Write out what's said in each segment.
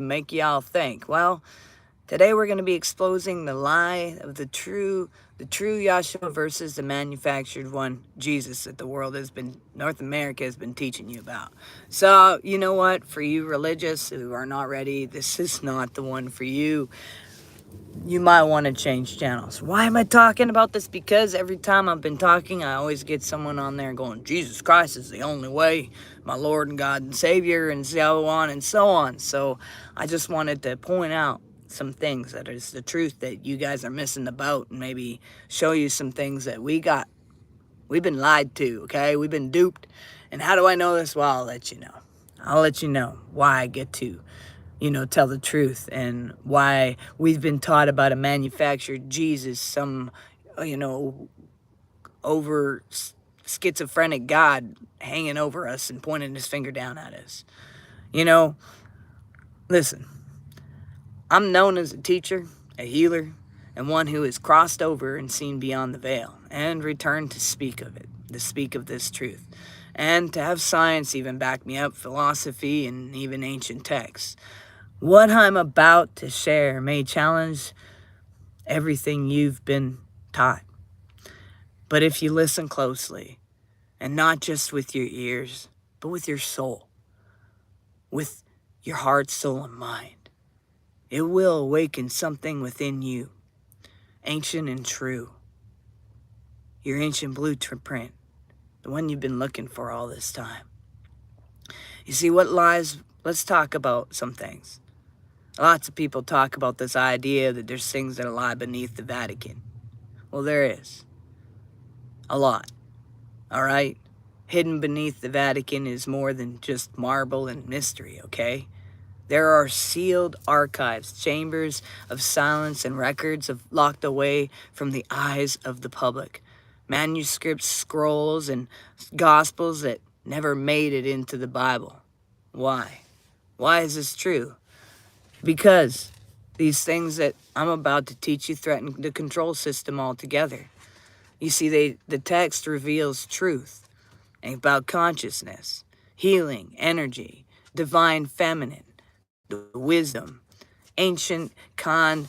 make y'all think? Well, today we're going to be exposing the lie of the true Yeshua versus the manufactured one, Jesus, that the world has been, North America has been teaching you about. So, you know what? For you religious who are not ready, this is not the one for you. You might want to change channels. Why am I talking about this? Because every time I've been talking, I always get someone on there going, Jesus Christ is the only way, my Lord and God and Savior, and so on and so on. So I just wanted to point out some things that is the truth that you guys are missing the boat, and maybe show you some things that we've been lied to, okay? We've been duped. And how do I know this? Well, I'll let you know. I'll let you know why I get to tell the truth, and why we've been taught about a manufactured Jesus, some, over schizophrenic God hanging over us and pointing his finger down at us. Listen, I'm known as a teacher, a healer, and one who has crossed over and seen beyond the veil and returned to speak of it, to speak of this truth, and to have science even back me up, philosophy, and even ancient texts. What I'm about to share may challenge everything you've been taught. But if you listen closely, and not just with your ears, but with your soul, with your heart, soul, and mind, it will awaken something within you, ancient and true. Your ancient blueprint, the one you've been looking for all this time. You see what lies? Let's talk about some things. Lots of people talk about this idea that there's things that lie beneath the Vatican. Well, there is. A lot. All right? Hidden beneath the Vatican is more than just marble and mystery, okay? There are sealed archives, chambers of silence, and records locked away from the eyes of the public. Manuscripts, scrolls, and gospels that never made it into the Bible. Why? Why is this true? Because these things that I'm about to teach you threaten the control system altogether. You see, the text reveals truth about consciousness, healing, energy, divine feminine, the wisdom, ancient contacts,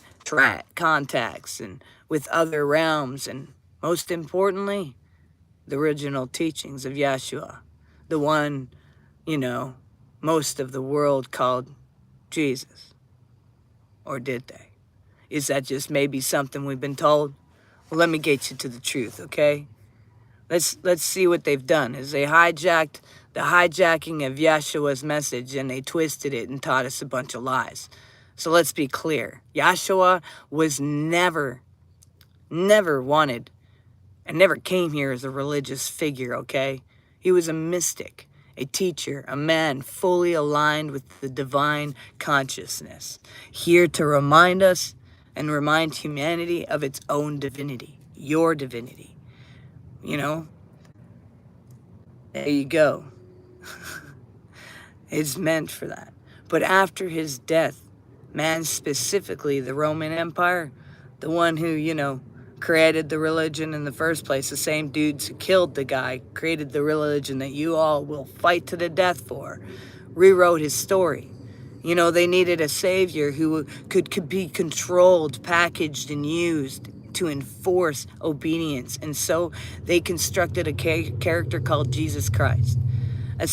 and with other realms, and most importantly, the original teachings of Yeshua, the one, most of the world called Jesus. Or did they? Is that just maybe something we've been told? Well, let me get you to the truth, okay? Let's see what they've done. Is they hijacked the hijacking of Yeshua's message, and they twisted it and taught us a bunch of lies. So let's be clear. Yeshua was never wanted and never came here as a religious figure, okay? He was a mystic, a teacher, a man fully aligned with the divine consciousness, here to remind us and remind humanity of its own divinity, your divinity. There you go. It's meant for that. But after his death, man, specifically the Roman Empire, the one who, created the religion in the first place, the same dudes who killed the guy, created the religion that you all will fight to the death for, rewrote his story. They needed a savior who could be controlled, packaged, and used to enforce obedience. And so they constructed a character called Jesus Christ. A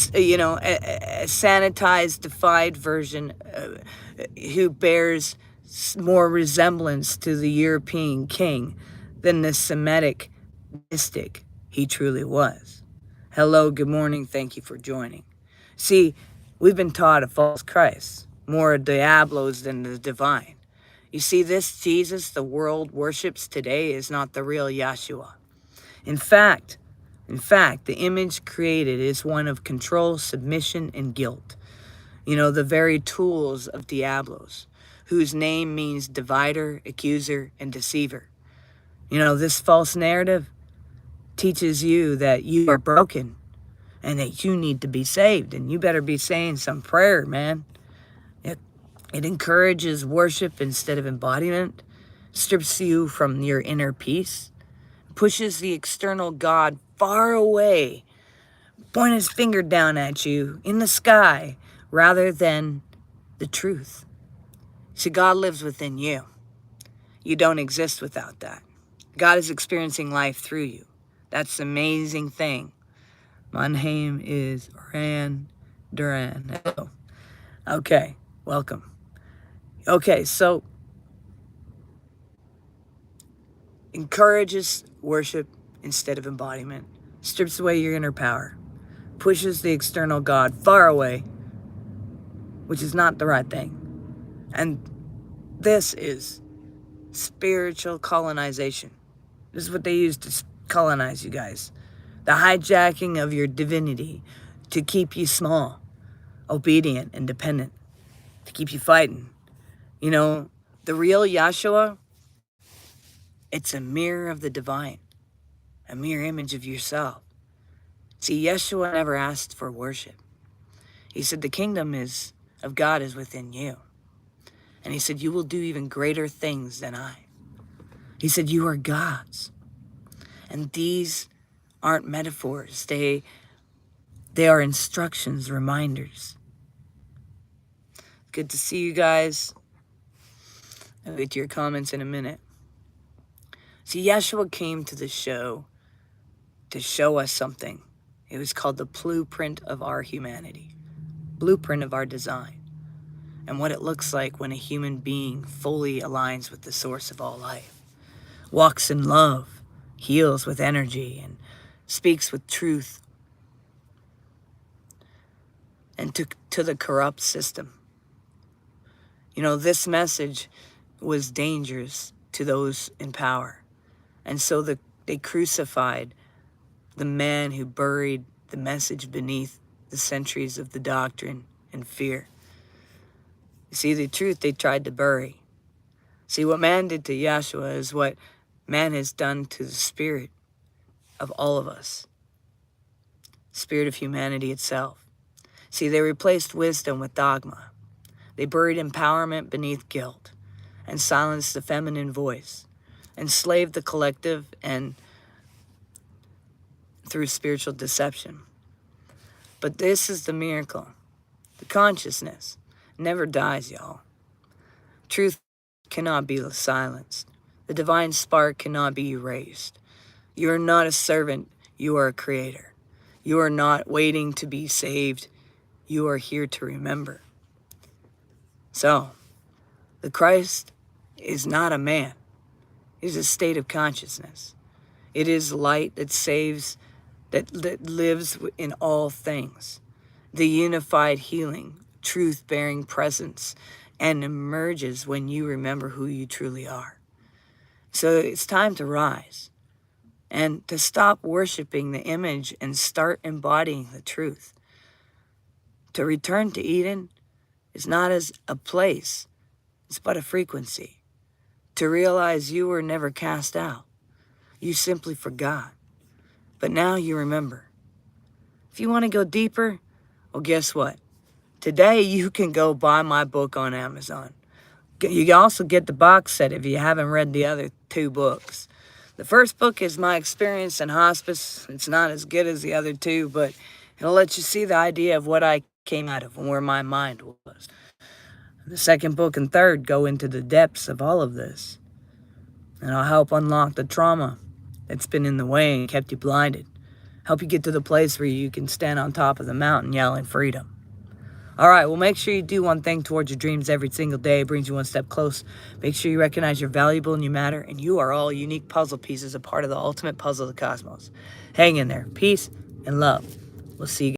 sanitized, defied version who bears more resemblance to the European king than the Semitic mystic he truly was. Hello, good morning, thank you for joining. See, we've been taught a false Christ, more Diablos than the divine. You see, this Jesus the world worships today is not the real Yeshua. In fact, the image created is one of control, submission, and guilt. The very tools of Diablos, whose name means divider, accuser, and deceiver. This false narrative teaches you that you are broken and that you need to be saved, and you better be saying some prayer, man. It encourages worship instead of embodiment, strips you from your inner peace, pushes the external God far away, point his finger down at you in the sky rather than the truth, See, God lives within you. You don't exist without that. God is experiencing life through you. That's the amazing thing. My name is Ran Duran. Hello. Okay, welcome. Okay, so encourages worship instead of embodiment, strips away your inner power, pushes the external God far away, which is not the right thing. And this is spiritual colonization. This is what they use to colonize you guys. The hijacking of your divinity to keep you small, obedient, and dependent, to keep you fighting. You know, the real Yeshua, it's a mirror of the divine, a mirror image of yourself. See, Yeshua never asked for worship. He said the kingdom of God is within you. And he said, you will do even greater things than I. He said, you are God's. And these aren't metaphors. They are instructions, reminders. Good to see you guys. I'll get to your comments in a minute. See, Yeshua came to the show to show us something. It was called the blueprint of our humanity, blueprint of our design, and what it looks like when a human being fully aligns with the source of all life, walks in love, heals with energy, and speaks with truth, and to the corrupt system. You know, this message was dangerous to those in power. And so they crucified the man who buried the message beneath the centuries of the doctrine and fear. You see, the truth they tried to bury. See, what man did to Yeshua is what man has done to the spirit of all of us, spirit of humanity itself. See, they replaced wisdom with dogma. They buried empowerment beneath guilt and silenced the feminine voice, enslaved the collective and through spiritual deception. But this is the miracle. The consciousness never dies, y'all. Truth cannot be silenced. The divine spark cannot be erased. You are not a servant. You are a creator. You are not waiting to be saved. You are here to remember. So, the Christ is not a man. It is a state of consciousness. It is light that saves, that lives in all things. The unified healing, truth-bearing presence, and emerges when you remember who you truly are. So it's time to rise and to stop worshiping the image and start embodying the truth. To return to Eden is not as a place, it's but a frequency. To realize you were never cast out. You simply forgot. But now you remember. If you want to go deeper, well, guess what? Today you can go buy my book on Amazon. You can also get the box set if you haven't read the other 2 books. The first book is my experience in hospice. It's not as good as the other 2, but it'll let you see the idea of what I came out of and where my mind was. The second book and third go into the depths of all of this. And I'll help unlock the trauma that's been in the way and kept you blinded. Help you get to the place where you can stand on top of the mountain yelling freedom. All right, well, make sure you do one thing towards your dreams every single day. It brings you one step close. Make sure you recognize you're valuable and you matter, and you are all unique puzzle pieces, a part of the ultimate puzzle of the cosmos. Hang in there. Peace and love. We'll see you.